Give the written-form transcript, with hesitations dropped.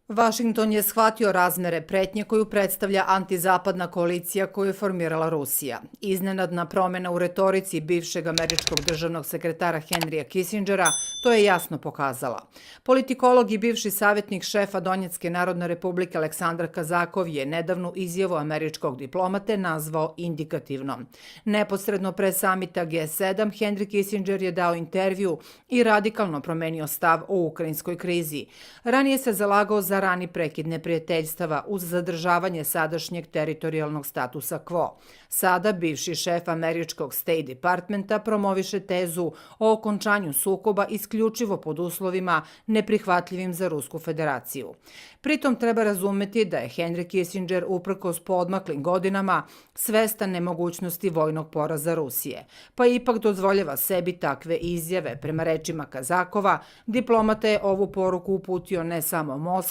Vašington je shvatio razmere pretnje koju predstavlja antizapadna koalicija koju je formirala Rusija. Iznenadna promjena u retorici bivšeg američkog državnog sekretara Henrya Kissingera to je jasno pokazala. Politikolog i bivši savjetnik šefa Donjetske narodne republike Aleksandar Kazakov je nedavnu izjavu američkog diplomate nazvao indikativnom. Neposredno pre samita G7 Henry Kissinger je dao intervju i radikalno promenio stav o ukrajinskoj krizi. Ranije se zalagao za rani prekid neprijateljstava uz zadržavanje sadašnjeg teritorijalnog statusa quo. Sada bivši šef američkog State Departmenta promoviše tezu o okončanju sukoba isključivo pod uslovima neprihvatljivim za Rusku federaciju. Pritom treba razumeti da je Henry Kissinger uprkos poodmaklim godinama svestan nemogućnosti vojnog poraza Rusije, pa ipak dozvoljava sebi takve izjave. Prema rečima Kazakova, diplomata je ovu poruku uputio ne samo Moskvi,